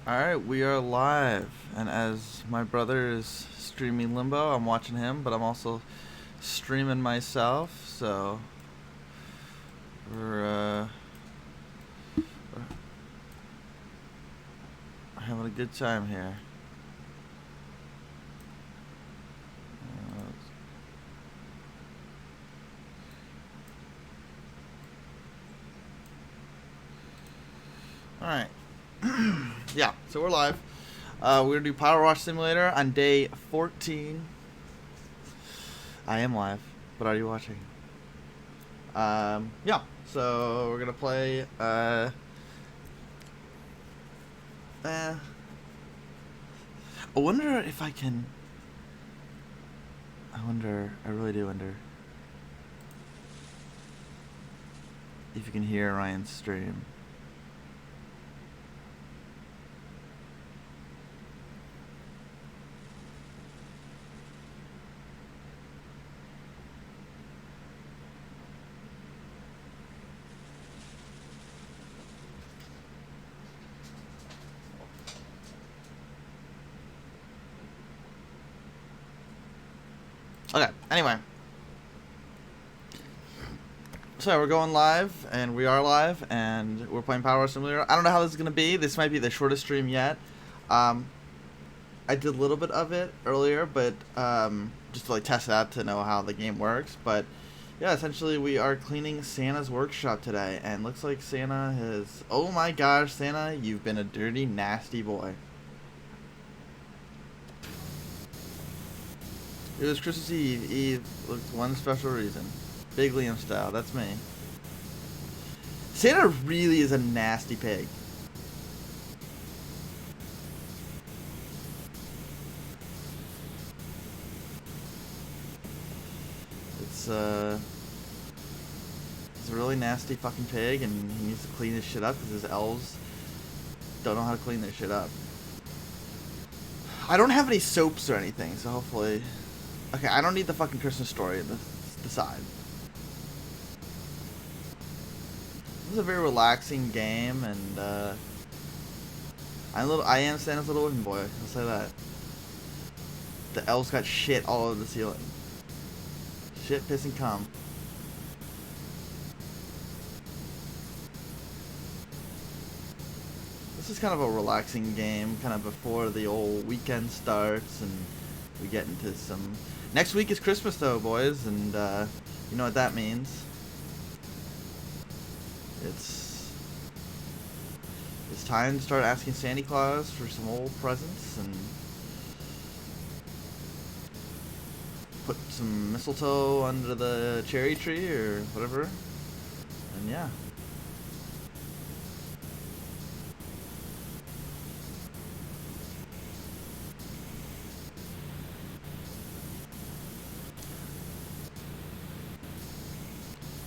Alright, we are live. And as my brother is streaming Limbo, I'm watching him, but I'm also streaming myself, so we're having a good time here. Alright. Yeah, so we're live. We're gonna do Powerwash Simulator on day 14. I am live, but are you watching? Yeah, so we're gonna play, I wonder if I can. I really do wonder if you can hear Ryan's stream. Okay, anyway. So we're going live, and we are live, and we're playing Power Simulator. I don't know how this is going to be. This might be the shortest stream yet. I did a little bit of it earlier, but just to like test it out to know how the game works. But yeah, essentially we are cleaning Santa's workshop today, and looks like Santa has... Oh my gosh, Santa, you've been a dirty, nasty boy. It was Christmas Eve. Eve looked one special reason. Big Liam style, that's me. Santa really is a nasty pig. It's a really nasty fucking pig, and he needs to clean his shit up because his elves don't know how to clean their shit up. I don't have any soaps or anything, so hopefully... Okay, I don't need the fucking Christmas story to decide. This is a very relaxing game, and I am Santa's little wooden boy. I'll say that. The elves got shit all over the ceiling. Shit, piss, and cum. This is kind of a relaxing game, kind of before the old weekend starts, and we get into some... Next week is Christmas, though, boys, and you know what that means. It's time to start asking Santa Claus for some old presents and put some mistletoe under the cherry tree or whatever. And yeah.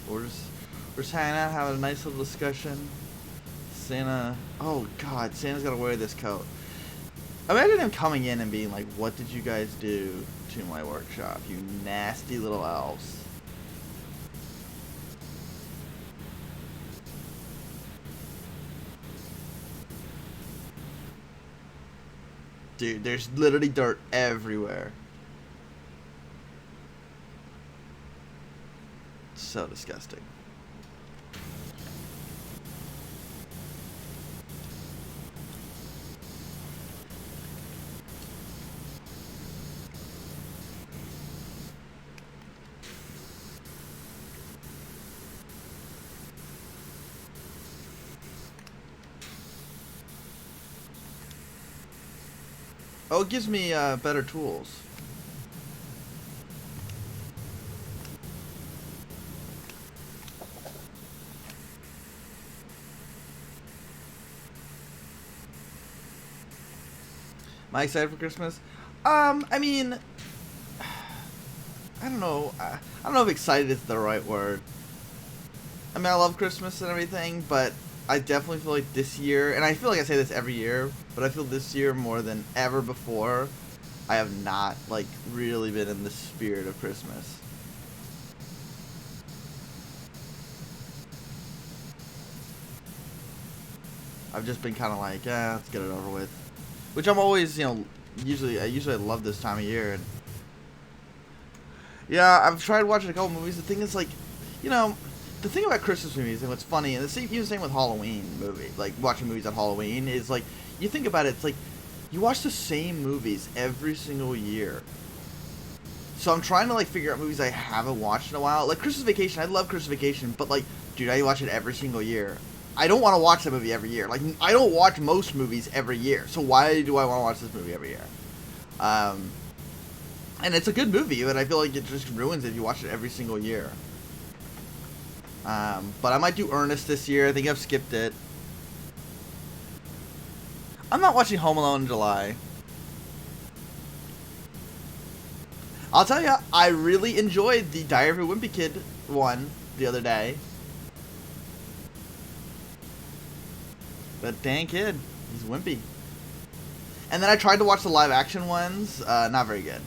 We're just hanging out, having a nice little discussion. Santa... Oh, God, Santa's gotta wear this coat. Imagine him coming in and being like, what did you guys do to my workshop, you nasty little elves? Dude, there's literally dirt everywhere. So disgusting. Oh, it gives me better tools. Am I excited for Christmas? I mean, I don't know. I don't know if excited is the right word. I mean, I love Christmas and everything, but I definitely feel like this year, and I feel like I say this every year, but I feel this year more than ever before, I have not, like, really been in the spirit of Christmas. I've just been kind of like, let's get it over with. Which I'm always, I usually love this time of year. And yeah, I've tried watching a couple movies. The thing is, like, the thing about Christmas movies and what's funny, and even the same with Halloween movies, like watching movies on Halloween, is like, you think about it, it's like, you watch the same movies every single year. So I'm trying to, like, figure out movies I haven't watched in a while. Like Christmas Vacation, I love Christmas Vacation, but, like, dude, I watch it every single year. I don't want to watch that movie every year. Like, I don't watch most movies every year. So why do I want to watch this movie every year? And it's a good movie, but I feel like it just ruins it if you watch it every single year. But I might do Ernest this year. I think I've skipped it. I'm not watching Home Alone in July. I'll tell you, I really enjoyed the Diary of a Wimpy Kid one the other day. But dang kid, he's wimpy. And then I tried to watch the live action ones. Not very good.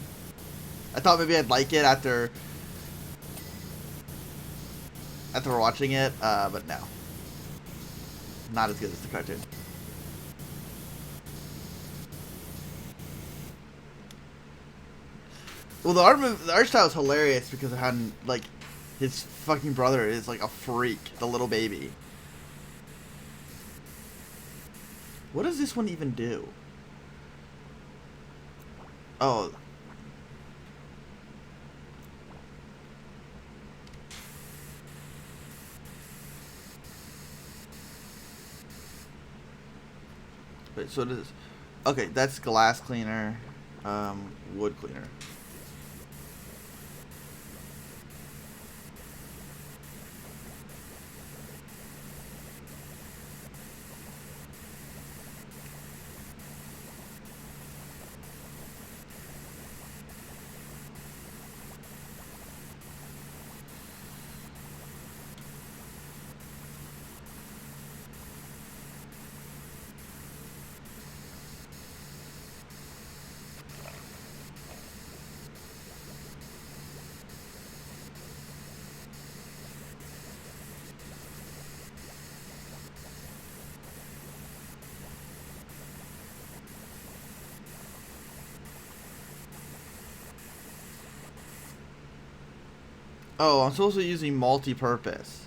I thought maybe I'd like it after watching it, but no. Not as good as the cartoon. Well, the art style is hilarious because of how, like, his fucking brother is, like, a freak, the little baby. What does this one even do? Oh. Wait, so does... Okay, that's glass cleaner, wood cleaner. Oh, I'm supposed to be using multi-purpose.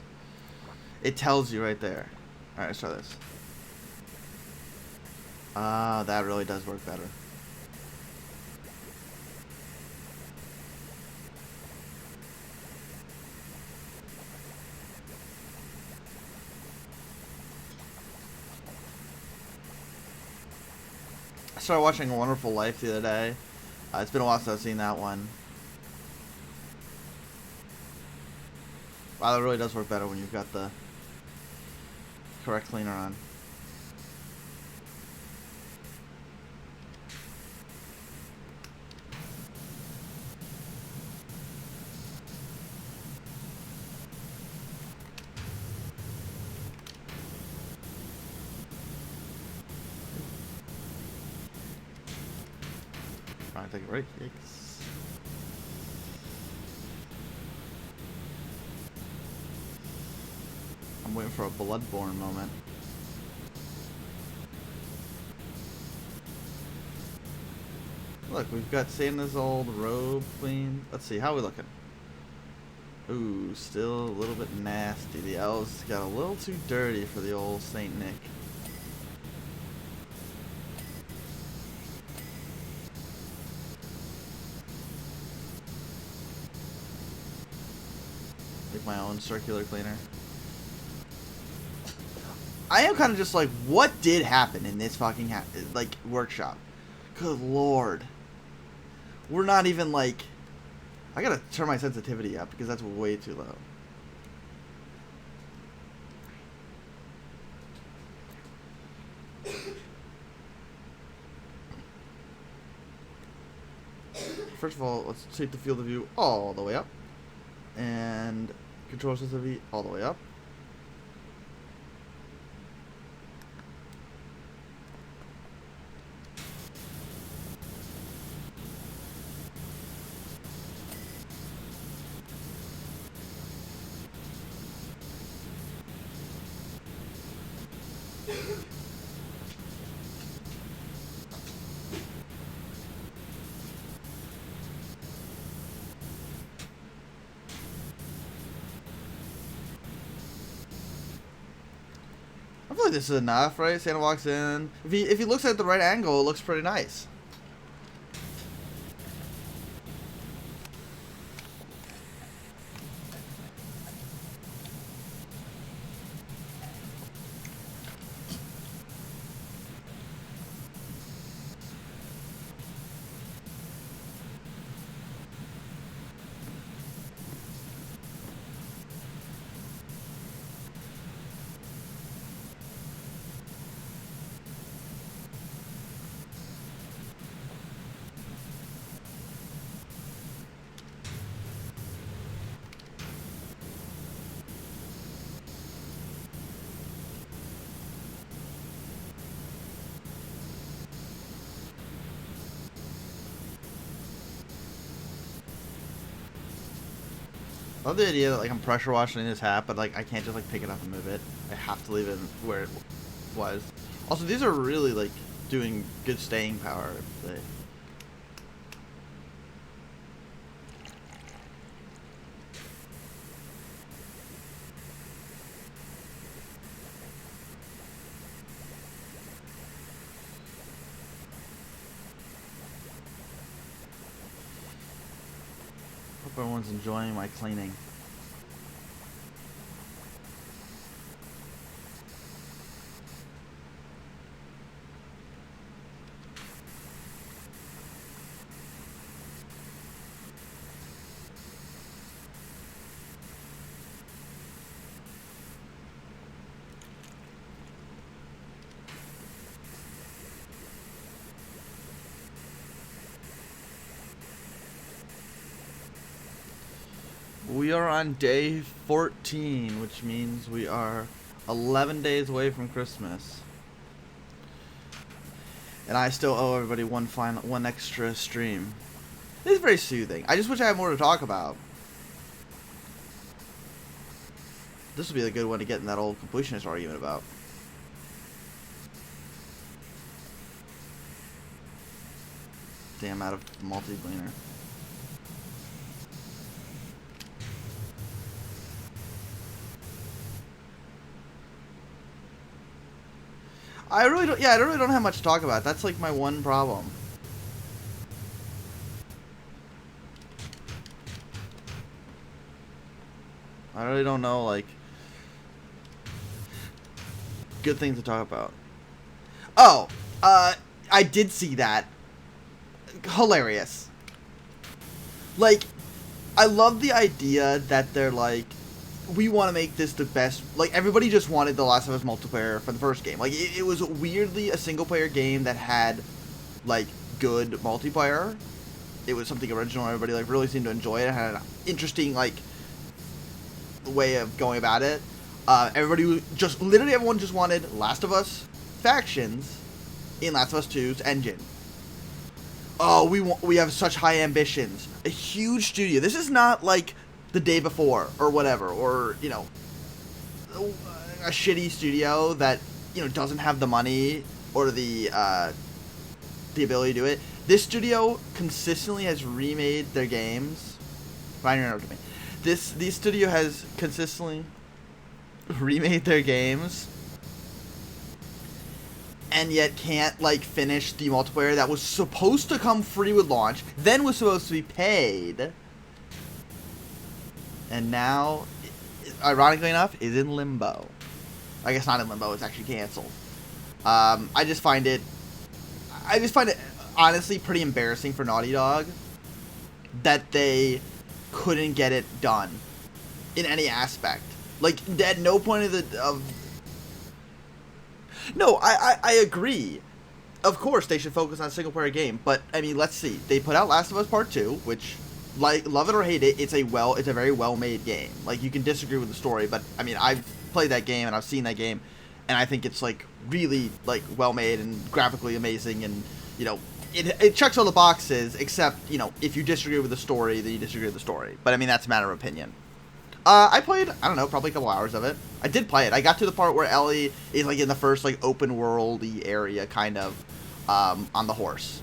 It tells you right there. Alright, let's try this. Ah, that really does work better. I started watching A Wonderful Life the other day. It's been a while since I've seen that one. Wow, that really does work better when you've got the correct cleaner on. Alright, take a break. Yikes. I'm waiting for a Bloodborne moment. Look, we've got Santa's old robe clean. Let's see, how are we looking? Ooh, still a little bit nasty. The elves got a little too dirty for the old Saint Nick. Make my own circular cleaner. I am kind of just like, what did happen in this fucking workshop? Good lord. We're not even like... I gotta turn my sensitivity up because that's way too low. First of all, let's take the field of view all the way up. And control sensitivity all the way up. I feel like this is enough, right? Santa walks in. If he looks at the right angle, it looks pretty nice. I love the idea that like I'm pressure washing his hat, but like I can't just like pick it up and move it. I have to leave it where it was. Also, these are really like doing good staying power. They... Hope everyone's enjoying my cleaning. We are on day 14, which means we are 11 days away from Christmas. And I still owe everybody one extra stream. This is very soothing. I just wish I had more to talk about. This would be a good one to get in that old completionist argument about. Damn, out of multi-cleaner. I really don't have much to talk about. That's like my one problem. I really don't know like good things to talk about. Oh, I did see that. Hilarious. Like, I love the idea that they're like, we want to make this the best. Like, everybody just wanted The Last of Us multiplayer for the first game. Like, it was weirdly a single-player game that had, like, good multiplayer. It was something original. Everybody, like, really seemed to enjoy it. It had an interesting, like, way of going about it. Everybody just, literally everyone just wanted Last of Us factions in Last of Us 2's engine. Oh, we have such high ambitions. A huge studio. This is not, like, The Day Before or whatever, or, you know, a shitty studio that, you know, doesn't have the money or the ability to do it. This studio consistently has remade their games. Fine, you're interrupting me. This studio has consistently remade their games and yet can't, like, finish the multiplayer that was supposed to come free with launch, then was supposed to be paid, and now, ironically enough, is in limbo. I guess not in limbo, it's actually canceled. I just find it honestly pretty embarrassing for Naughty Dog that they couldn't get it done in any aspect. Like, at no point No, I agree. Of course, they should focus on a single-player game, but, I mean, let's see. They put out Last of Us Part 2, which, like, love it or hate it, it's a very well-made game. Like, you can disagree with the story, but, I mean, I've played that game, and I've seen that game, and I think it's, like, really, like, well-made and graphically amazing, and, you know, it checks all the boxes, except, you know, if you disagree with the story, then you disagree with the story. But, I mean, that's a matter of opinion. I played, I don't know, probably a couple hours of it. I did play it. I got to the part where Ellie is, like, in the first, like, open world-y area, kind of, on the horse.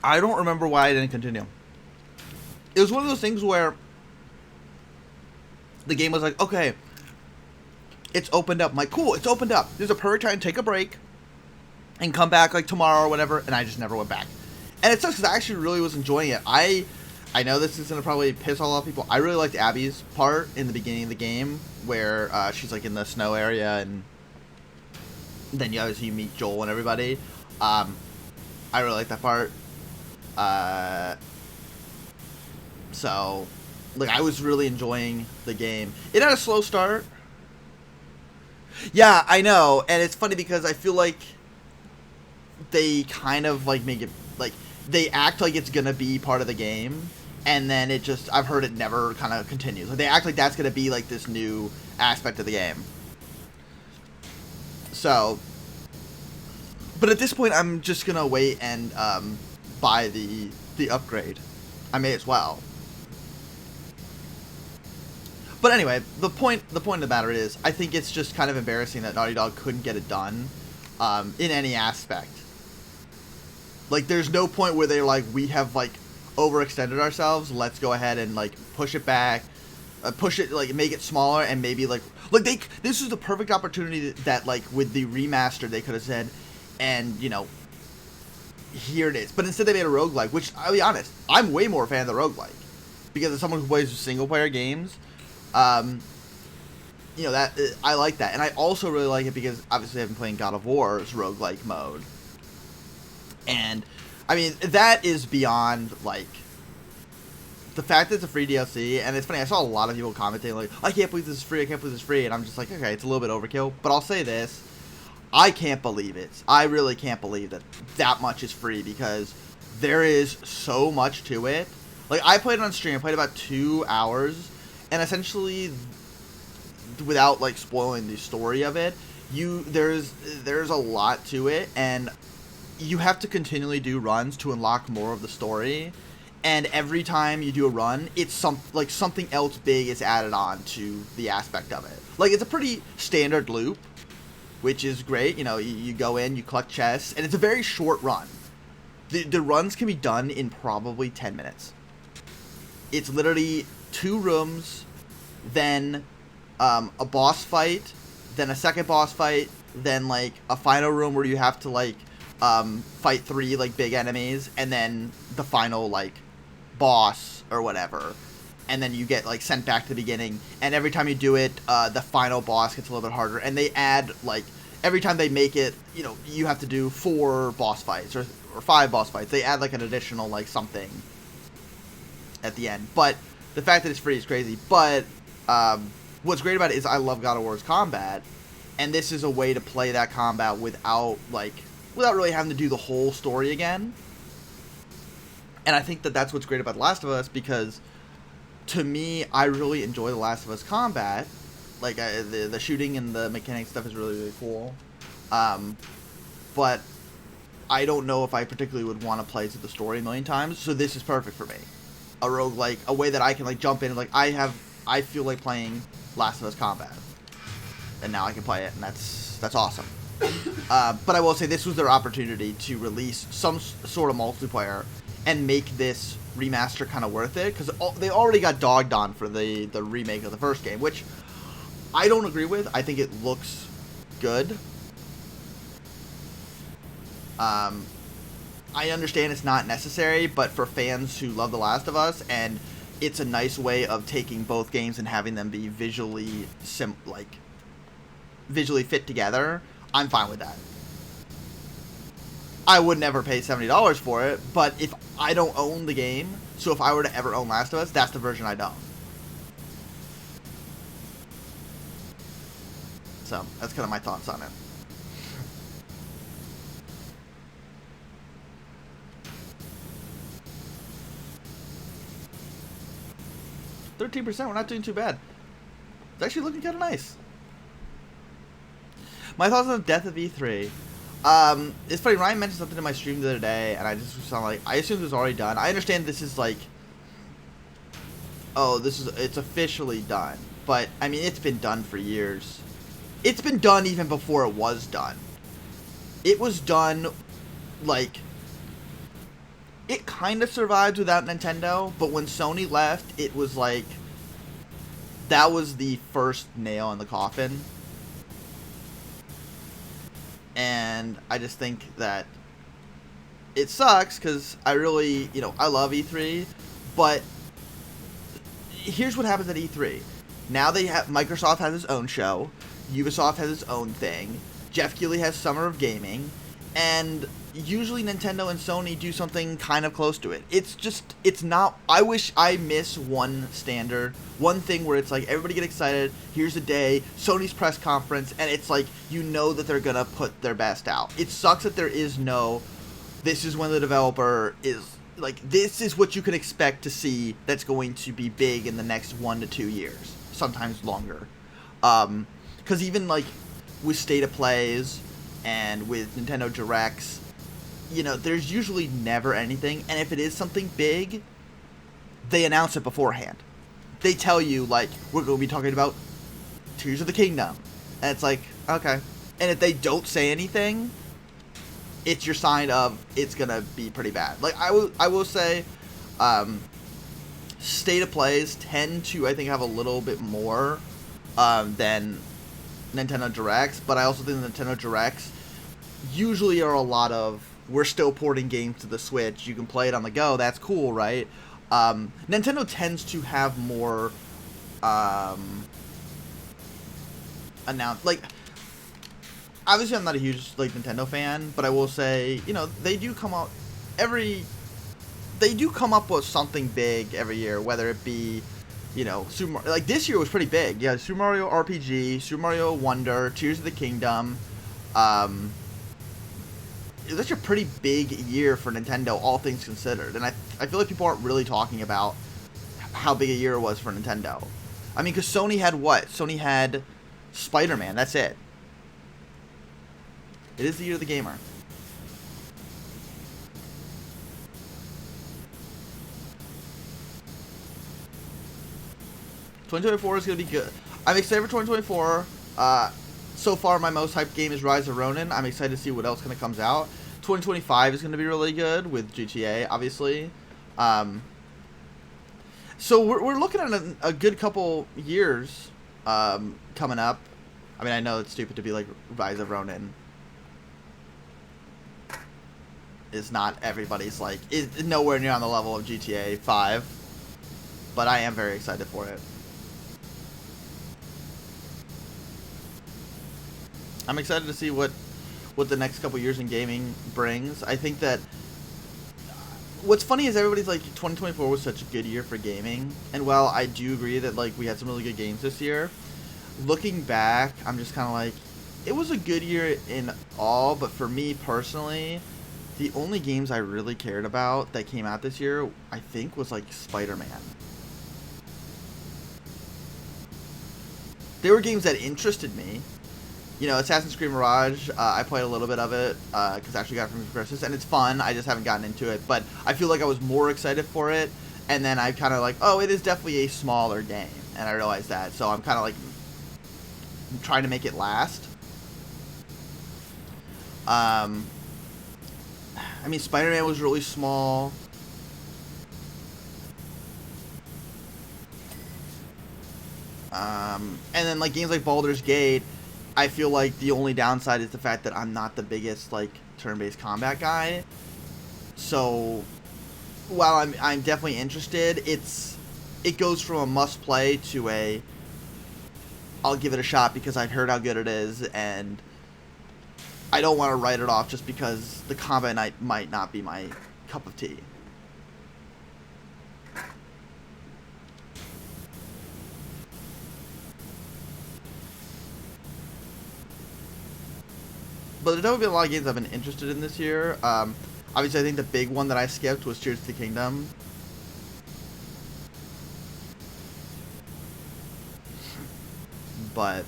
I don't remember why I didn't continue. It was one of those things where the game was like, okay, it's opened up. I'm like, cool, it's opened up. There's a perfect time to take a break and come back like tomorrow or whatever, and I just never went back. And it sucks because I actually really was enjoying it. I know this is going to probably piss a lot of people. I really liked Abby's part in the beginning of the game where she's like in the snow area, and then you obviously meet Joel and everybody. I really like that part. So, like, I was really enjoying the game. It had a slow start. Yeah, I know, and it's funny because I feel like they kind of, like, make it, like, they act like it's gonna be part of the game, and then it just, I've heard it never kind of continues. Like, they act like that's gonna be, like, this new aspect of the game. So, but at this point, I'm just gonna wait and, buy the upgrade. I may as well. But anyway, the point of the matter is, I think it's just kind of embarrassing that Naughty Dog couldn't get it done, in any aspect. Like, there's no point where they're like, we have, like, overextended ourselves, let's go ahead and, like, push it back, push it, like, make it smaller, and maybe, like, this is the perfect opportunity that, like, with the remaster, they could have said, and, you know, here it is. But instead they made a roguelike, which, I'll be honest, I'm way more a fan of the roguelike, because as someone who plays single-player games, you know, that I like that. And I also really like it because, obviously, I've been playing God of War's roguelike mode. And, I mean, that is beyond, like, the fact that it's a free DLC. And it's funny, I saw a lot of people commenting, like, I can't believe this is free, I can't believe this is free. And I'm just like, okay, it's a little bit overkill. But I'll say this, I can't believe it. I really can't believe that much is free, because there is so much to it. Like, I played it on stream, I played about 2 hours. And essentially, without, like, spoiling the story of it, there's a lot to it, and you have to continually do runs to unlock more of the story. And every time you do a run, it's something else big is added on to the aspect of it. Like, it's a pretty standard loop, which is great. You know, you go in, you collect chests, and it's a very short run. The runs can be done in probably 10 minutes. It's literally 2 rooms, then a boss fight, then a second boss fight, then, like, a final room where you have to, like, fight 3, like, big enemies, and then the final, like, boss or whatever. And then you get, like, sent back to the beginning, and every time you do it, the final boss gets a little bit harder, and they add, like, every time they make it, you know, you have to do 4 boss fights, or 5 boss fights. They add, like, an additional, like, something at the end. But the fact that it's free is crazy. But what's great about it is I love God of War's combat, and this is a way to play that combat without really having to do the whole story again. And I think that that's what's great about The Last of Us, because to me, I really enjoy The Last of Us combat. Like, the shooting and the mechanic stuff is really, really cool. But I don't know if I particularly would want to play through the story a million times, so this is perfect for me. A roguelike, a way that I can, like, jump in and, like, I feel like playing Last of Us combat, and now I can play it, and that's awesome. But I will say, this was their opportunity to release some sort of multiplayer and make this remaster kind of worth it, because they already got dogged on for the remake of the first game, which I don't agree with. I think it looks good. I understand it's not necessary, but for fans who love The Last of Us, and it's a nice way of taking both games and having them be visually fit together, I'm fine with that. I would never pay $70 for it, but if I don't own the game, so if I were to ever own Last of Us, that's the version I don't. So, that's kind of my thoughts on it. 13%, we're not doing too bad. It's actually looking kind of nice. My thoughts on the death of E3. It's funny, Ryan mentioned something in my stream the other day, and I just sound like, I assumed it was already done. I understand this is like, oh, it's officially done. But, I mean, it's been done for years. It's been done even before it was done. It was done, like, it kind of survived without Nintendo, but when Sony left, it was like that was the first nail in the coffin. And I just think that it sucks because I really, I love E3, but here's what happens at E3. Now Microsoft has its own show, Ubisoft has its own thing, Jeff Keighley has Summer of Gaming, and usually Nintendo and Sony do something kind of close to it. It's not, I wish I miss one standard, one thing where it's like, everybody get excited, here's a day, Sony's press conference, and it's like, that they're gonna put their best out. It sucks that there is no, this is when the developer is, like, this is what you can expect to see that's going to be big in the next 1 to 2 years, sometimes longer. Because even, like, with State of Plays and with Nintendo Directs, there's usually never anything, and if it is something big, they announce it beforehand. They tell you, like, we're going to be talking about Tears of the Kingdom, and it's like, okay. And if they don't say anything, it's your sign of it's going to be pretty bad. Like, I will say, State of Plays tend to, I think, have a little bit more than Nintendo Directs, but I also think Nintendo Directs usually are a lot of, we're still porting games to the Switch, you can play it on the go, that's cool, right? Nintendo tends to have more like, obviously I'm not a huge, like, Nintendo fan, but I will say, they do come up with something big every year, whether it be, Super Mario, like, this year was pretty big. Yeah, Super Mario RPG, Super Mario Wonder, Tears of the Kingdom. It was actually a pretty big year for Nintendo, all things considered. And I feel like people aren't really talking about how big a year it was for Nintendo. I mean, because Sony had what? Sony had Spider-Man, that's it. It is the year of the gamer. $2024 is going to be good. I'm excited for 2024. So far, my most hyped game is Rise of Ronin. I'm excited to see what else kind of comes out. 2025 is going to be really good with GTA, obviously. So we're looking at a good couple years coming up. I mean, I know it's stupid to be like Rise of Ronin is not everybody's, like, is nowhere near on the level of GTA 5, but I am very excited for it. I'm excited to see what the next couple years in gaming brings. I think that what's funny is everybody's like, 2024 was such a good year for gaming, and while I do agree that, like, we had some really good games this year, looking back, I'm just kind of like, it was a good year in all, but for me personally, the only games I really cared about that came out this year, I think, was, like, Spider-Man. They were games that interested me. Assassin's Creed Mirage, I played a little bit of it, because I actually got it from Christmas, and it's fun, I just haven't gotten into it, but I feel like I was more excited for it, and then I kind of like, oh, it is definitely a smaller game, and I realized that, so I'm kind of like, trying to make it last. I mean, Spider-Man was really small. And then, like, games like Baldur's Gate, I feel like the only downside is the fact that I'm not the biggest, like, turn-based combat guy. So, while I'm definitely interested, it goes from a must-play to a I'll give it a shot because I've heard how good it is, and I don't want to write it off just because the combat might not be my cup of tea. But there's definitely been a lot of games I've been interested in this year. Obviously, I think the big one that I skipped was Tears of the Kingdom. But,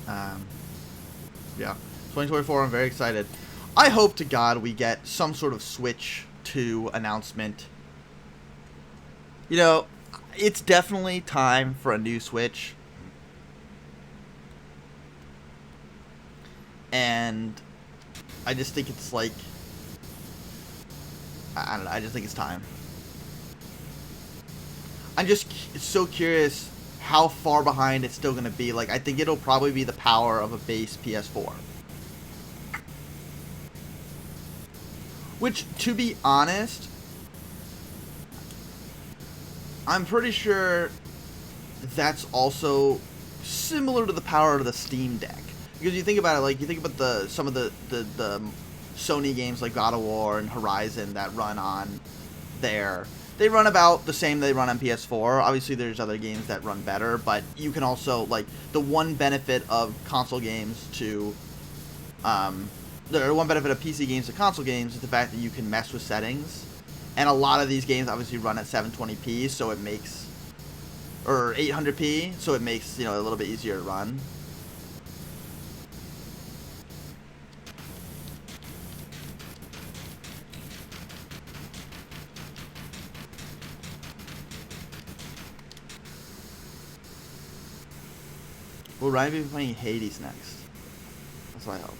yeah. 2024, I'm very excited. I hope to God we get some sort of Switch 2 announcement. It's definitely time for a new Switch. And I just think it's like, I don't know. I just think it's time. I'm just so curious how far behind it's still going to be. Like, I think it'll probably be the power of a base PS4. Which, to be honest, I'm pretty sure that's also similar to the power of the Steam Deck. Because you think about it, like, you think about some of the Sony games like God of War and Horizon that run on there. They run about the same they run on PS4. Obviously, there's other games that run better, but you can also, like, the one benefit of console games to, the one benefit of PC games to console games is the fact that you can mess with settings. And a lot of these games obviously run at 720p, so it makes, or 800p, so it makes, you know, a little bit easier to run. Will Ryan be playing Hades next? That's what I hope.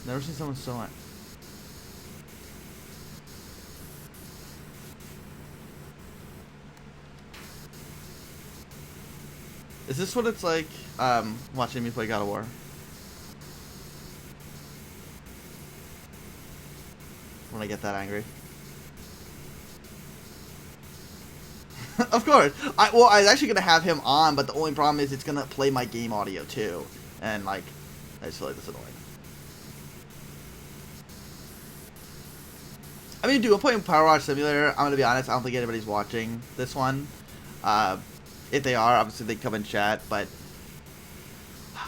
Never seen someone so much. Is this what it's like, watching me play God of War? When I get that angry. Of course. I was actually going to have him on, but the only problem is it's going to play my game audio too. And, like, I just feel like that's annoying. I mean, dude, I'm playing Powerwash Simulator. I'm going to be honest, I don't think anybody's watching this one. If they are, obviously they come in chat, but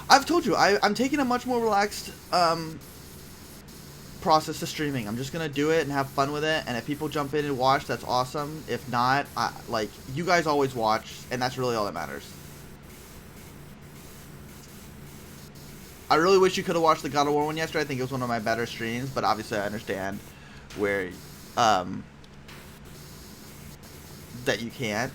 I've told you, I'm taking a much more relaxed process to streaming. I'm just going to do it and have fun with it, and if people jump in and watch, that's awesome. If not, like, you guys always watch, and that's really all that matters. I really wish you could have watched the God of War one yesterday. I think it was one of my better streams, but obviously I understand where, that you can't.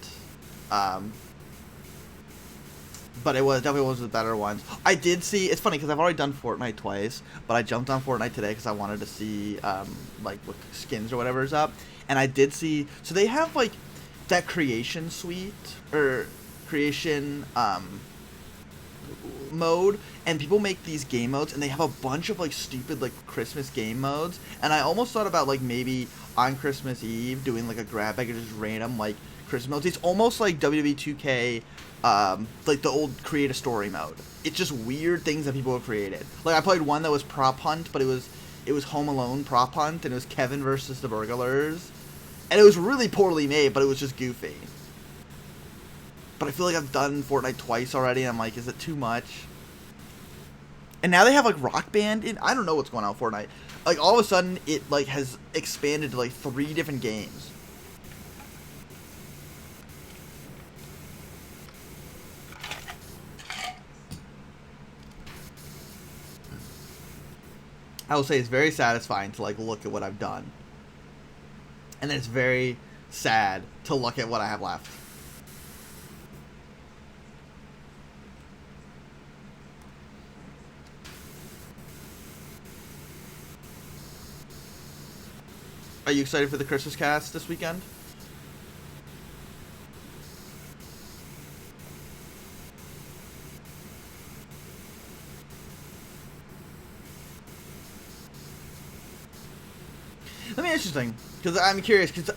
But it was definitely one of the better ones. I did see, it's funny because I've already done Fortnite twice, but I jumped on Fortnite today because I wanted to see, like, what skins or whatever is up. And I did see, so they have, like, that creation suite, or creation, mode, and people make these game modes, and they have a bunch of, like, stupid, like, Christmas game modes. And I almost thought about, like, maybe on Christmas Eve doing, like, a grab bag of just random, like, Christmas modes. It's almost like WWE 2K, like the old create a story mode. It's just weird things that people have created. Like, I played one that was prop hunt, but it was Home Alone prop hunt, and it was Kevin versus the burglars, and it was really poorly made, but it was just goofy. But I feel like I've done Fortnite twice already, and I'm like, is it too much? And now they have, like, Rock Band in, I don't know what's going on with Fortnite. Like, all of a sudden it, like, has expanded to, like, 3 different games. I will say it's very satisfying to, like, look at what I've done. And then it's very sad to look at what I have left. Are you excited for the Christmas cast this weekend? Let me ask you something, because I'm curious, because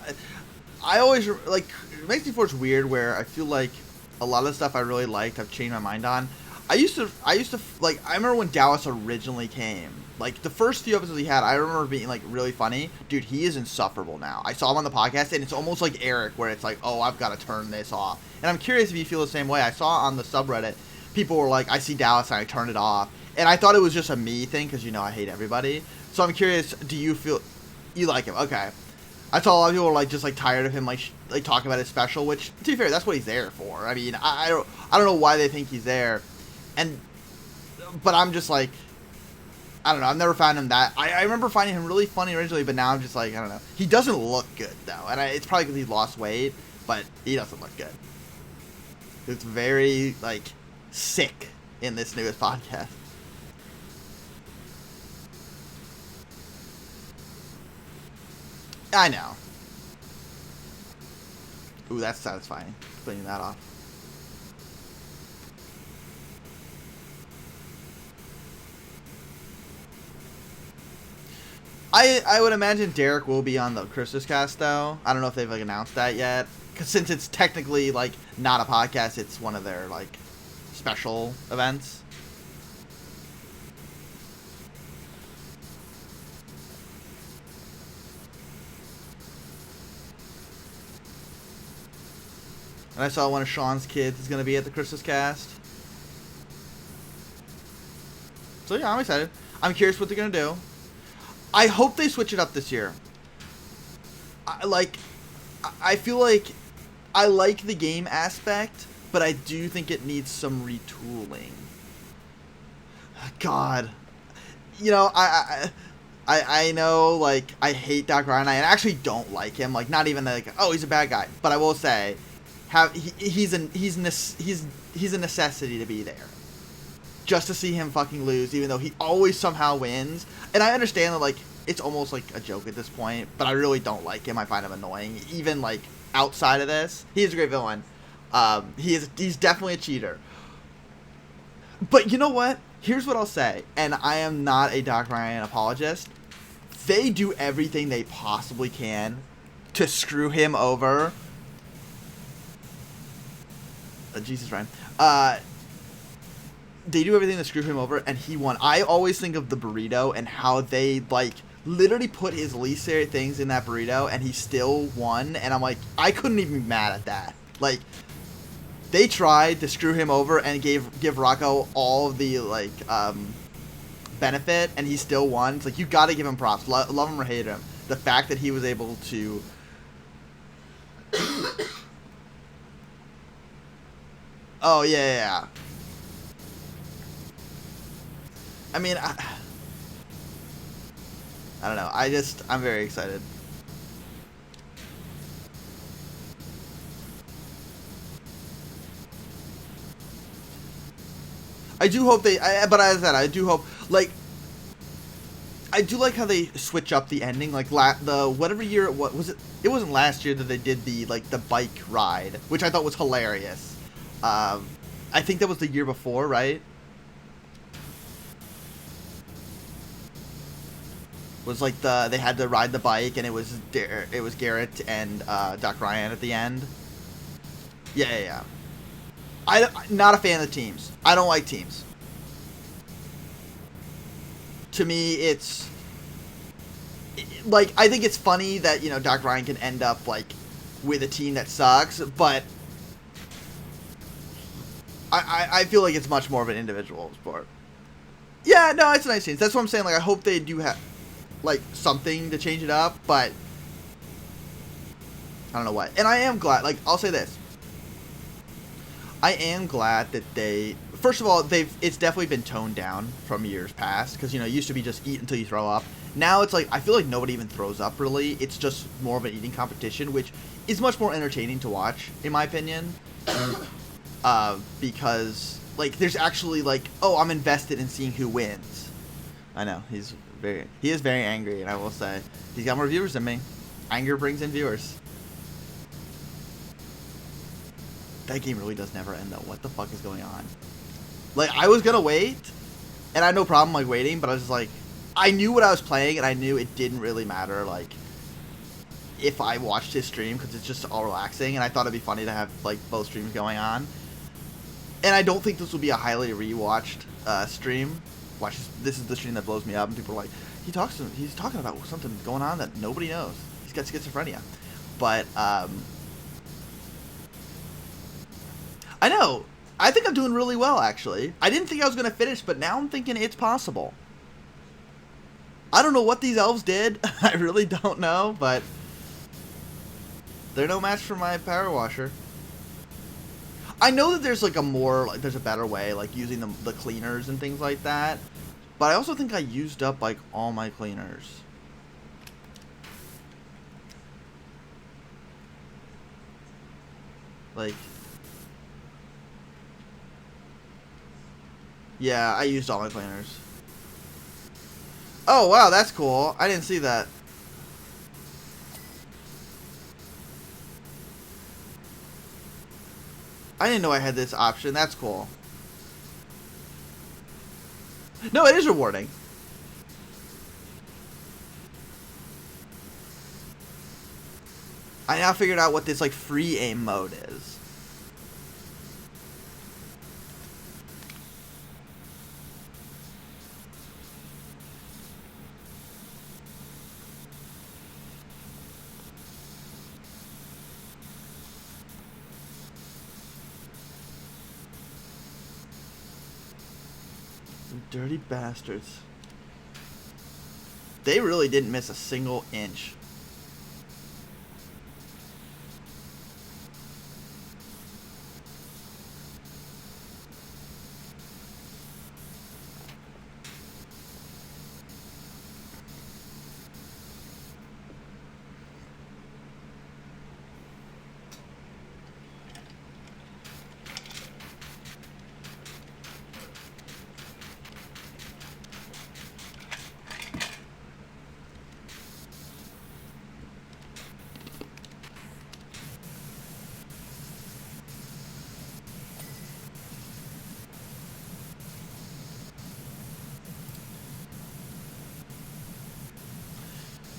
I always, like, it makes me feel it's weird where I feel like a lot of the stuff I really liked I've changed my mind on. I used to, like, I remember when Dallas originally came, like, the first few episodes he had, I remember being, like, really funny. Dude, he is insufferable now. I saw him on the podcast, and it's almost like Eric, where it's like, oh, I've got to turn this off. And I'm curious if you feel the same way. I saw on the subreddit, people were like, I see Dallas, and I turned it off. And I thought it was just a me thing, because, you know, I hate everybody. So I'm curious, do you feel... You like him, okay. I saw a lot of people were, like, just, like, tired of him, like talking about his special, which, to be fair, that's what he's there for. I mean, I don't know why they think he's there. But I'm just like, I don't know. I've never found him that. I remember finding him really funny originally, but now I'm just like, I don't know. He doesn't look good, though. And it's probably because he lost weight, but he doesn't look good. It's very, like, sick in this newest podcast. I know. Ooh, that's satisfying. Cleaning that off. I would imagine Derek will be on the Christmas cast, though. I don't know if they've, like, announced that yet. Because since it's technically, like, not a podcast, it's one of their, like, special events. And I saw one of Sean's kids is going to be at the Christmas cast. So, yeah, I'm excited. I'm curious what they're going to do. I hope they switch it up this year. I feel like I like the game aspect, but I do think it needs some retooling. God. You know, I know, like, I hate Doc Ryan. I actually don't like him. Like, not even like, oh, he's a bad guy. But I will say, he's a necessity to be there. Just to see him fucking lose, even though he always somehow wins. And I understand that, like, it's almost like a joke at this point, but I really don't like him. I find him annoying. Even, like, outside of this, he is a great villain. He's definitely a cheater. But you know what? Here's what I'll say, and I am not a Doc Ryan apologist. They do everything they possibly can to screw him over. Jesus, Ryan. They do everything to screw him over, and he won. I always think of the burrito and how they, like, literally put his least favorite things in that burrito, and he still won. And I'm like, I couldn't even be mad at that. Like, they tried to screw him over and give Rocco all the, like, benefit, and he still won. It's like, you gotta give him props. Love him or hate him. The fact that he was able to... Oh, yeah. I mean, I don't know. I'm very excited. I do hope but as I said, I do hope, like, I do like how they switch up the ending. Like, whatever year, what was it? It wasn't last year that they did the bike ride, which I thought was hilarious. I think that was the year before, right? Was like they had to ride the bike, and it was Garrett and Doc Ryan at the end. Yeah. I'm not a fan of the teams. I don't like teams. To me, it's like, I think it's funny that, you know, Doc Ryan can end up like with a team that sucks, but I feel like it's much more of an individual sport. Yeah, no, it's a nice team. That's what I'm saying. Like, I hope they do have, like, something to change it up, but I don't know what. And I am glad, like, I'll say this. I am glad that first of all, it's definitely been toned down from years past, because, you know, it used to be just eat until you throw up. Now it's like, I feel like nobody even throws up, really. It's just more of an eating competition, which is much more entertaining to watch, in my opinion. Because, like, there's actually, like, oh, I'm invested in seeing who wins. I know, he is very angry, and I will say, he's got more viewers than me. Anger brings in viewers. That game really does never end, though. What the fuck is going on? Like, I was gonna wait, and I had no problem, like, waiting, but I was just like, I knew what I was playing, and I knew it didn't really matter, like, if I watched his stream, because it's just all relaxing, and I thought it'd be funny to have, like, both streams going on. And I don't think this will be a highly rewatched stream. Watch this is the stream that blows me up, and people are like, he's talking about something going on that nobody knows. He's got schizophrenia. But I know. I think I'm doing really well, actually. I didn't think I was going to finish, but now I'm thinking it's possible. I don't know what these elves did. I really don't know, but they're no match for my power washer. I know that there's, like, there's a better way, like, using the cleaners and things like that. But I also think I used up, like, all my cleaners. Like... Yeah, I used all my cleaners. Oh, wow, that's cool. I didn't see that. I didn't know I had this option. That's cool. No, it is rewarding. I now figured out what this, like, free aim mode is. Dirty bastards. They really didn't miss a single inch.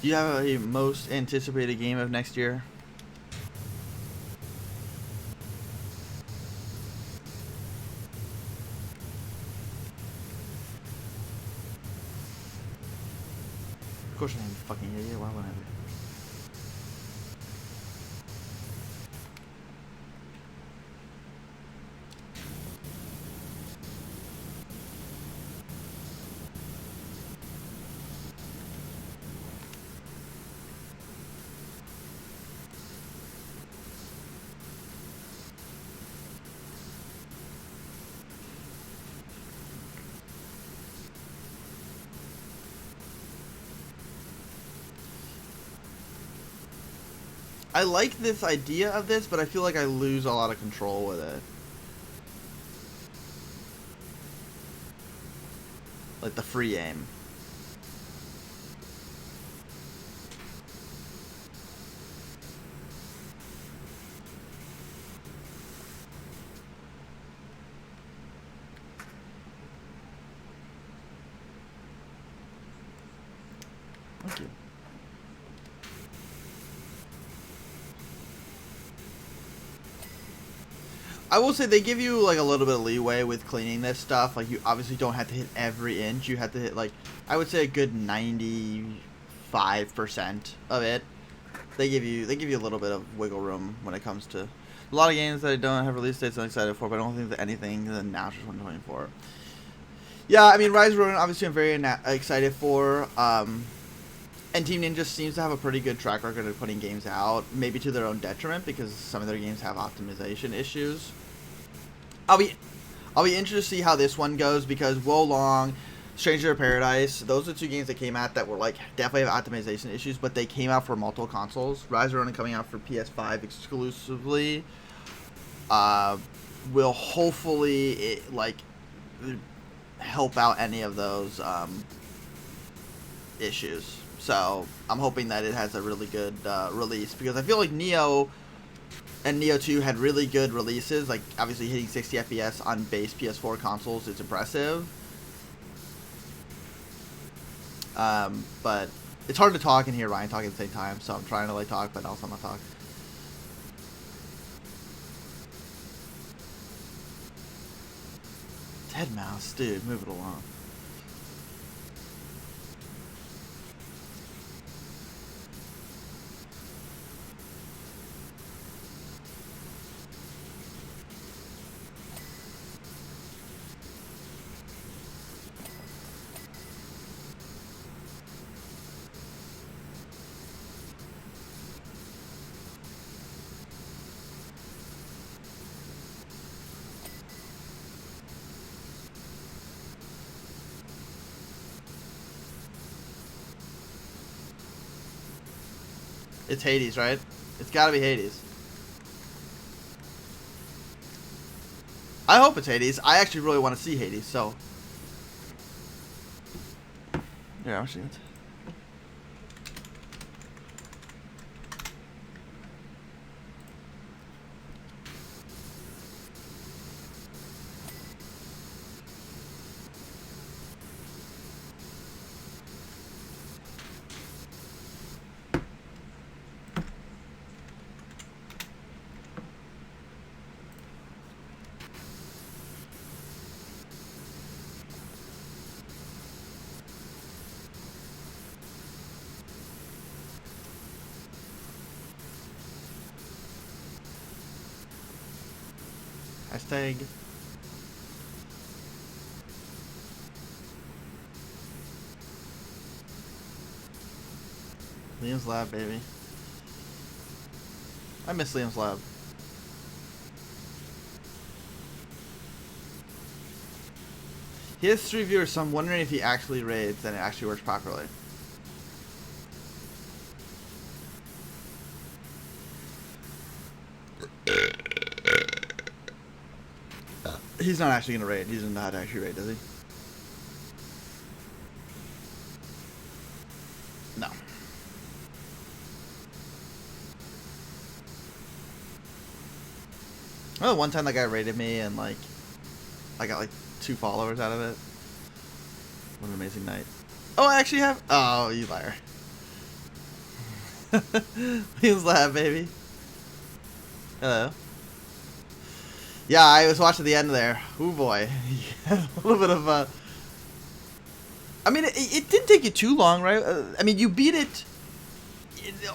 Do you have a most anticipated game of next year? Of course I am, fucking idiot. Why would I be? I like this idea of this, but I feel like I lose a lot of control with it. Like the free aim. Thank you. I will say they give you like a little bit of leeway with cleaning this stuff. Like you obviously don't have to hit every inch. You have to hit like I would say a good 95% of it. They give you a little bit of wiggle room when it comes to a lot of games that I don't have release dates I'm excited for, but I don't think that anything than now just 2024. Yeah, I mean Rise of Ronin obviously I'm very excited for. And Team Ninja seems to have a pretty good track record of putting games out, maybe to their own detriment because some of their games have optimization issues. I'll be interested to see how this one goes because Wolong, Stranger of Paradise, those are two games that came out that were like definitely have optimization issues, but they came out for multiple consoles. Rise of Ronin coming out for PS5 exclusively will hopefully help out any of those issues. So I'm hoping that it has a really good release because I feel like Neo and Neo 2 had really good releases. Like obviously hitting 60 FPS on base PS4 consoles is impressive. But it's hard to talk and hear Ryan talk at the same time, so I'm trying to like talk, but also not talk. Dead mouse, dude, move it along. It's Hades, right? It's gotta be Hades. I hope it's Hades. I actually really want to see Hades, so. Yeah, I'm seeing it. Hashtag. Liam's Lab, baby. I miss Liam's Lab. He has 3 viewers, so I'm wondering if he actually raids and it actually works properly. He's not actually gonna raid. He doesn't know how to actually raid, does he? No. Well, one time that guy raided me and like I got like 2 followers out of it. What an amazing night. Oh, I actually have. Oh, you liar. Liam's Lab, baby. Hello. Yeah, I was watching the end there. Ooh boy, a little bit of I mean, it didn't take you too long, right? I mean, you beat it.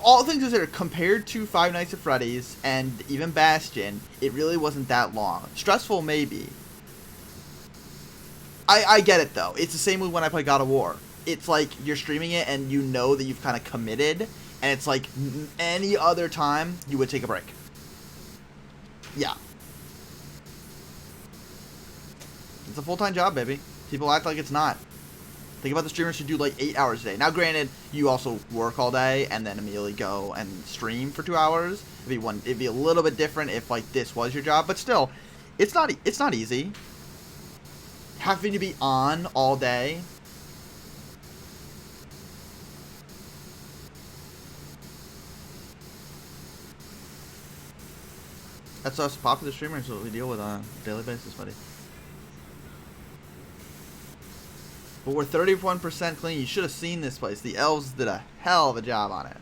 All things considered, compared to Five Nights at Freddy's and even Bastion, it really wasn't that long. Stressful, maybe. I get it though. It's the same with when I play God of War. It's like you're streaming it and you know that you've kind of committed, and it's like any other time you would take a break. Yeah. It's a full-time job, baby. People act like it's not. Think about the streamers who do like 8 hours a day. Now, granted, you also work all day and then immediately go and stream for 2 hours. It'd be a little bit different if like this was your job, but still, it's not easy. Having to be on all day. That's us popular streamers what we deal with on a daily basis, buddy. But we're 31% clean. You should have seen this place. The elves did a hell of a job on it.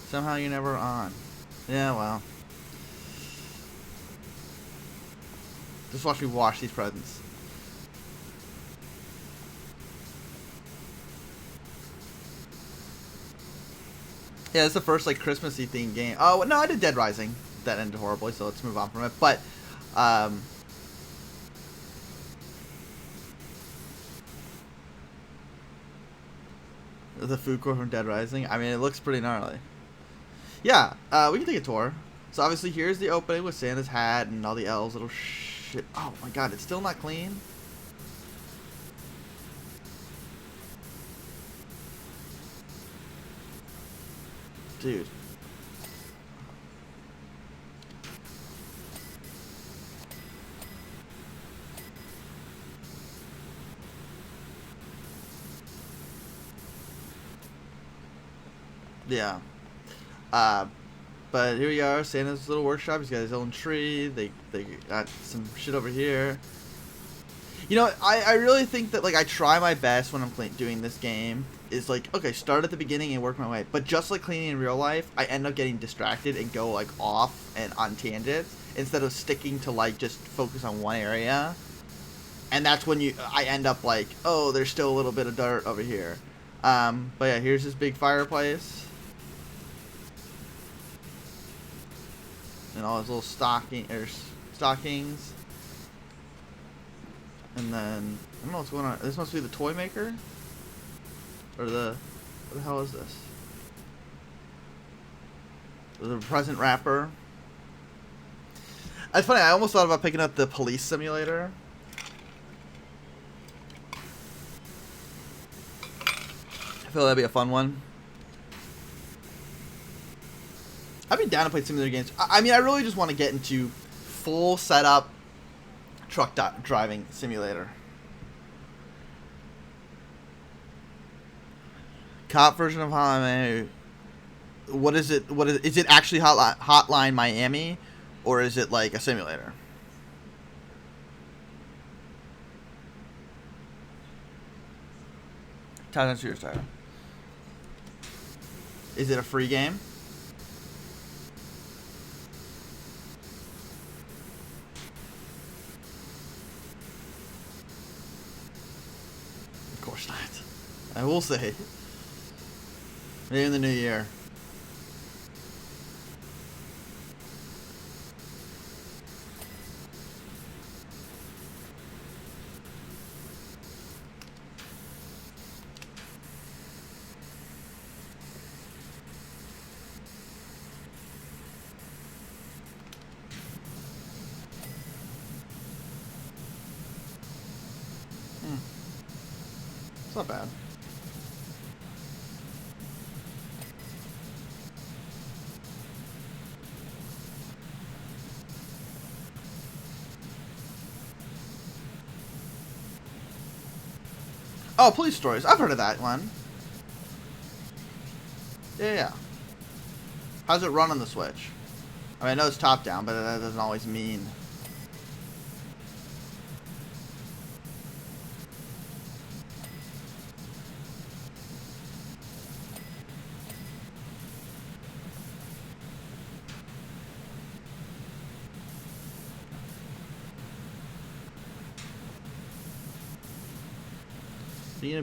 Somehow you're never on. Yeah, well. Just watch me wash these presents. Yeah, it's the first like Christmassy themed game. Oh no, I did Dead Rising. That ended horribly, so let's move on from it. But the food court from Dead Rising. I mean, it looks pretty gnarly. Yeah, we can take a tour. So obviously here's the opening with Santa's hat and all the elves. Little shit. Oh my god, it's still not clean. Dude. Yeah. But here we are, Santa's little workshop. He's got his own tree. They got some shit over here. You know, I really think that, like, I try my best when I'm doing this game. Is like, okay, start at the beginning and work my way. But just like cleaning in real life, I end up getting distracted and go, like, off and on tangents. Instead of sticking to, like, just focus on one area. And that's when I end up like, oh, there's still a little bit of dirt over here. But yeah, here's this big fireplace. And all his little stockings. And then, I don't know what's going on. This must be the toy maker? Or what the hell is this? The present wrapper. It's funny, I almost thought about picking up the police simulator. I feel that'd be a fun one. I'd be down to play simulator games. I mean, I really just want to get into full setup truck driving simulator. Cop version of Hotline. What is it? Is it actually Hotline Miami, or is it like a simulator? Titan Shooter Style. Is it a free game? Of course not. I will say. Maybe in the new year. It's not bad. Oh, Police Stories. I've heard of that one. Yeah. How's it run on the Switch? I mean, I know it's top down, but that doesn't always mean.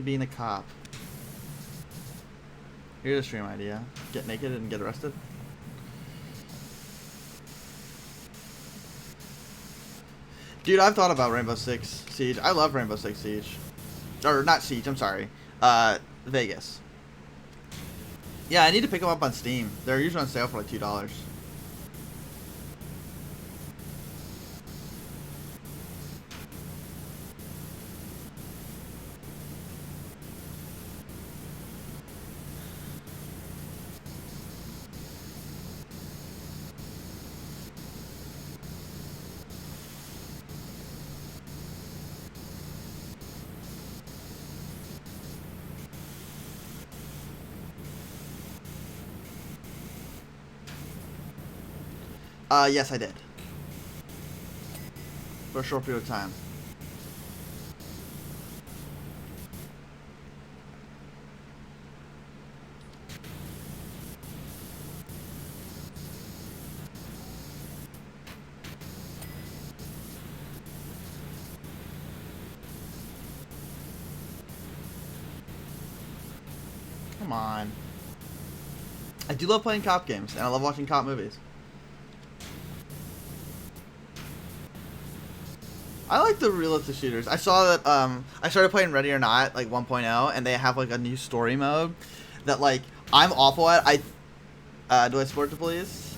Being a cop. Here's a stream idea. Get naked and get arrested. Dude, I've thought about Rainbow Six Siege. I love Rainbow Six Siege. Or, not Siege, I'm sorry. Vegas. Yeah, I need to pick them up on Steam. They're usually on sale for like $2. Yes, I did. For a short period of time. Come on. I do love playing cop games, and I love watching cop movies. I like the realistic shooters. I saw that I started playing Ready or Not like 1.0, and they have like a new story mode that like I'm awful at. Do I support the police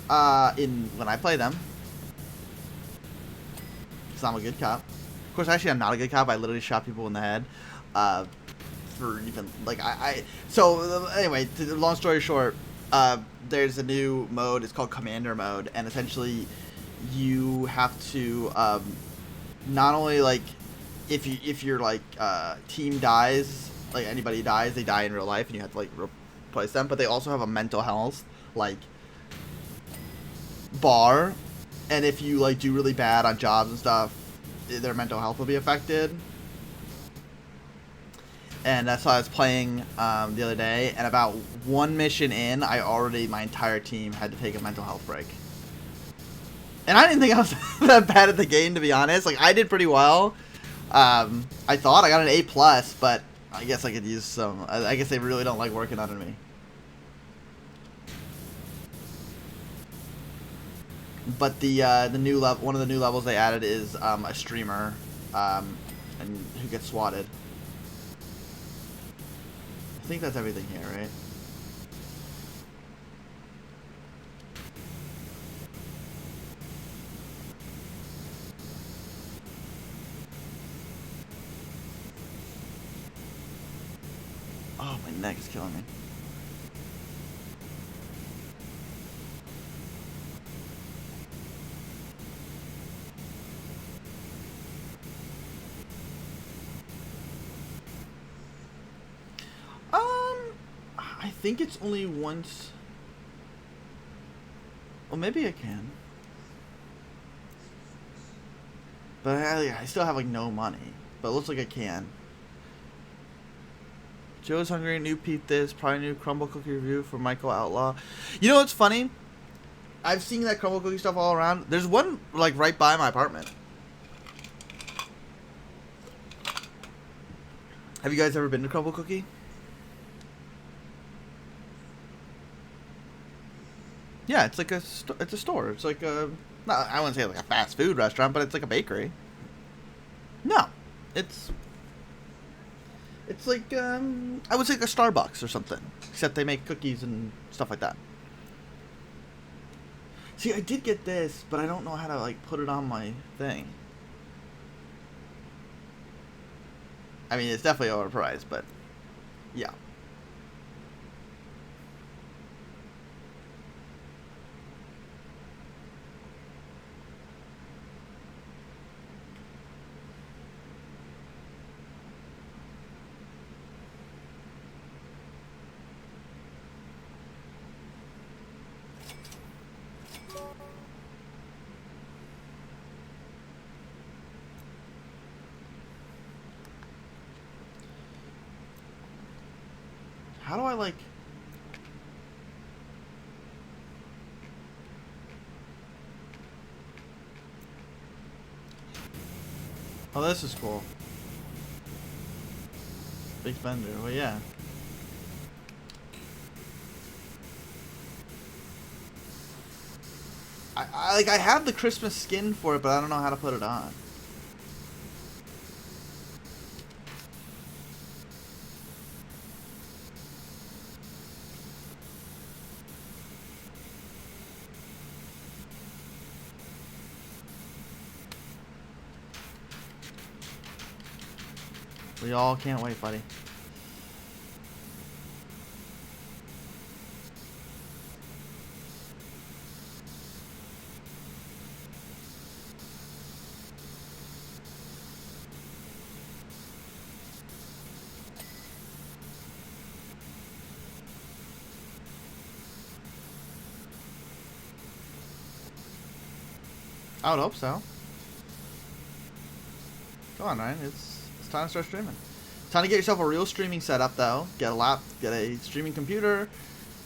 in when I play them? Because I'm a good cop. Of course, actually, I'm not a good cop. I literally shot people in the head. For even like So anyway, long story short, there's a new mode. It's called Commander mode, and essentially you have to not only like if your like team dies, like anybody dies, they die in real life, and you have to like replace them. But they also have a mental health like bar, and if you like do really bad on jobs and stuff, their mental health will be affected. And that's how I was playing the other day, and about one mission in, my entire team had to take a mental health break. And I didn't think I was that bad at the game, to be honest. Like, I did pretty well. I thought I got an A+, but I guess I could use some. I guess they really don't like working under me. But the new one of the new levels they added is a streamer, and who gets swatted. I think that's everything here, right? Oh, my neck is killing me. I think it's only once. Well, maybe I can. But I still have like no money. But it looks like I can. Joe's hungry. New Pete this. Probably new crumble cookie review for Michael Outlaw. You know what's funny? I've seen that crumble cookie stuff all around. There's one like right by my apartment. Have you guys ever been to Crumble Cookie? Yeah, it's like it's a store. It's like a, not, I wouldn't say like a fast food restaurant, but it's like a bakery. No, it's like I would say like a Starbucks or something, except they make cookies and stuff like that. See, I did get this, but I don't know how to like put it on my thing. I mean, it's definitely overpriced, but yeah. How do I like... Oh, this is cool. Big spender. Well, yeah. I have the Christmas skin for it, but I don't know how to put it on. We all can't wait, buddy. I would hope so. Come on, Ryan. It's time to start streaming. Time to get yourself a real streaming setup, though. Get a streaming computer,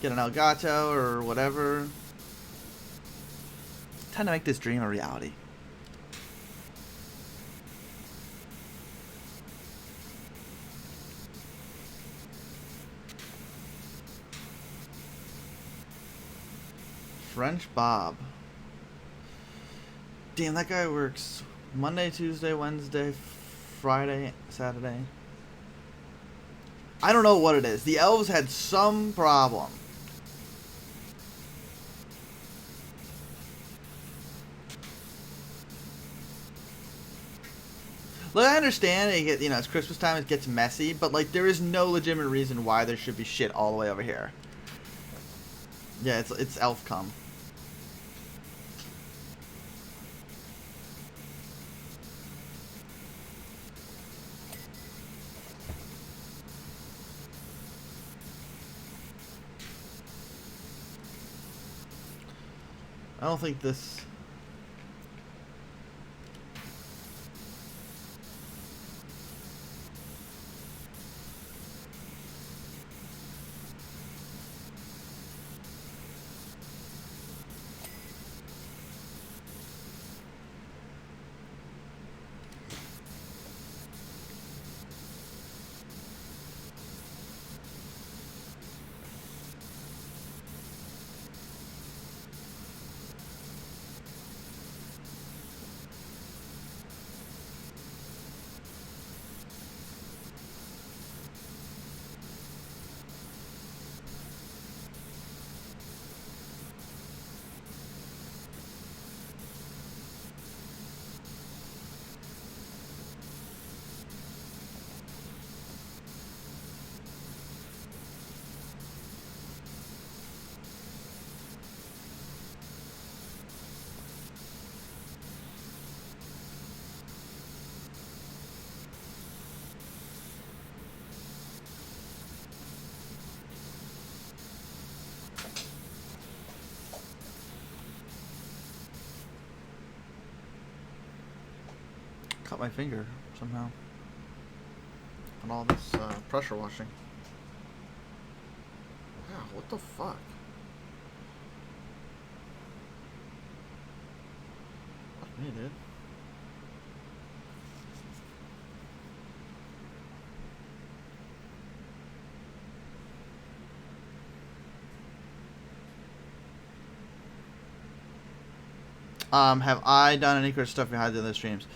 get an Elgato or whatever. Time to make this dream a reality. French Bob. Damn, that guy works Monday, Tuesday, Wednesday, Friday, Saturday. I don't know what it is. The elves had some problem. Look, I understand it, you know, it's Christmas time, it gets messy, but like there is no legitimate reason why there should be shit all the way over here. Yeah, it's elf cum. I don't think this... cut my finger somehow on all this pressure washing. Yeah, what the fuck? Fuck me, dude. Have I done any Christmas stuff behind the streams?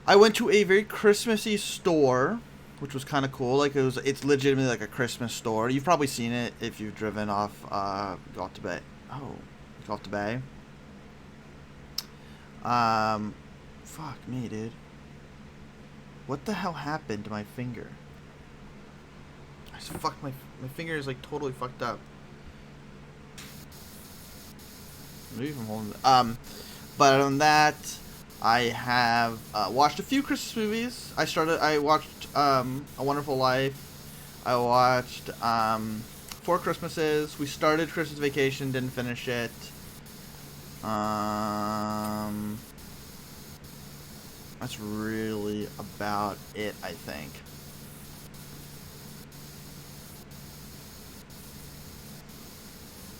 I went to a very Christmassy store, which was kind of cool. Like it's legitimately like a Christmas store. You've probably seen it if you've driven off off the bay. Oh, off the bay. Fuck me, dude. What the hell happened to my finger? I just fucked my finger is like totally fucked up. Maybe if I'm holding it. But other than that, I have watched a few Christmas movies. I watched A Wonderful Life. I watched Four Christmases. We started Christmas Vacation, didn't finish it. That's really about it, I think.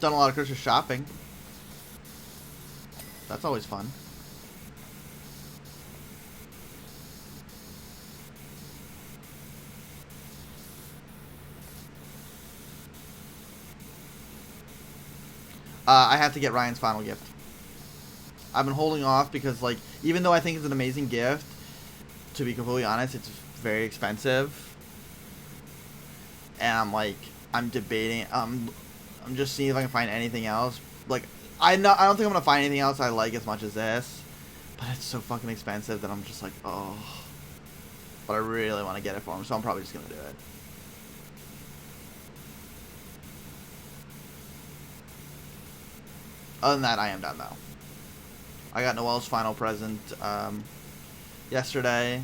Done a lot of Christmas shopping. That's always fun. I have to get Ryan's final gift. I've been holding off because, like, even though I think it's an amazing gift, to be completely honest, it's very expensive. And I'm debating. I'm just seeing if I can find anything else. Like, I don't think I'm gonna find anything else I like as much as this, but it's so fucking expensive that I'm just like, oh. But I really want to get it for him, so I'm probably just gonna do it. Other than that, I am done though. I got Noelle's final present yesterday.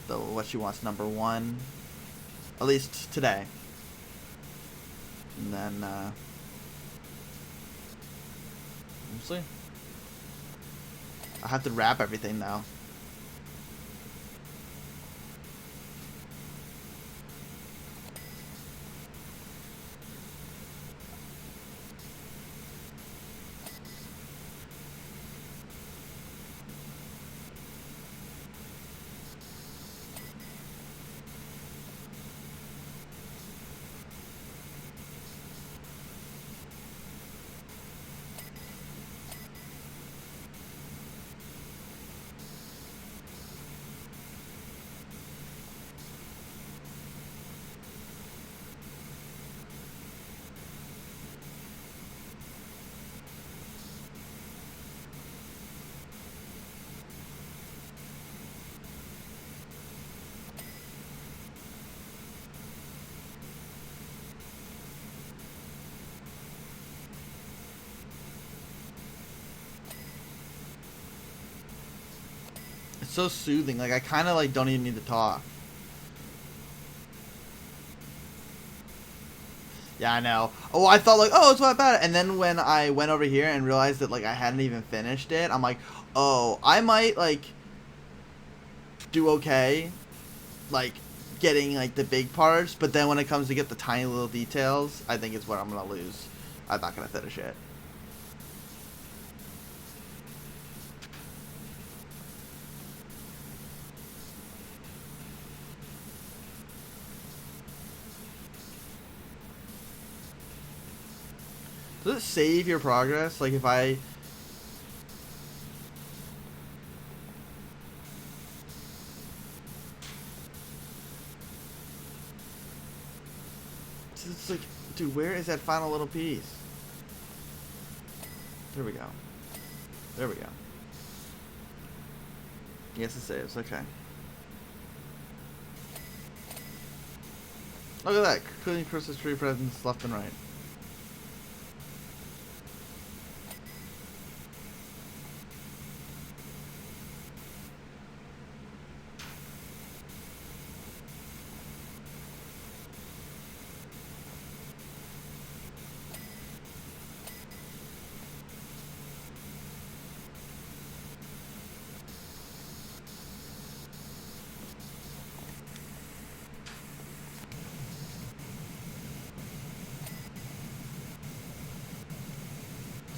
What she wants #1, at least today. And then we'll see. I have to wrap everything though. It's so soothing. Like, I kind of, like, don't even need to talk. Yeah, I know. Oh, I thought, like, oh, it's not bad. And then when I went over here and realized that, like, I hadn't even finished it, I'm like, oh, I might, like, do okay, like, getting, like, the big parts. But then when it comes to get the tiny little details, I think it's where I'm going to lose. I'm not going to finish it. Does it save your progress? Like, if I... It's like, dude, where is that final little piece? There we go. There we go. Yes, it saves. Okay. Look at that. Including Christmas tree presents left and right.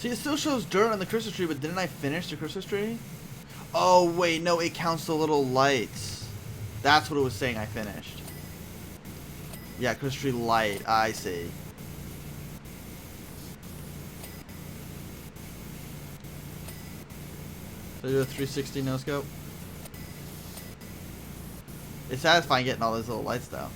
See, it still shows dirt on the Christmas tree, but didn't I finish the Christmas tree? Oh, wait, no, it counts the little lights. That's what it was saying I finished. Yeah, Christmas tree light. I see. So do a 360 no scope. It's satisfying getting all those little lights, though.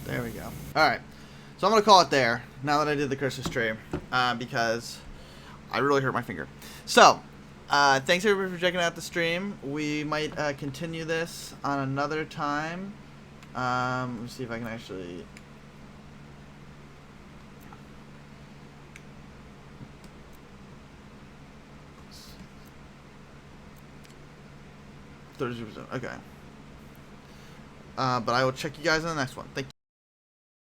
There we go. Alright. So I'm going to call it there, now that I did the Christmas tree, because I really hurt my finger. So, thanks everybody for checking out the stream. We might continue this on another time. Let me see if I can actually... Okay. But I will check you guys in the next one. Thank you.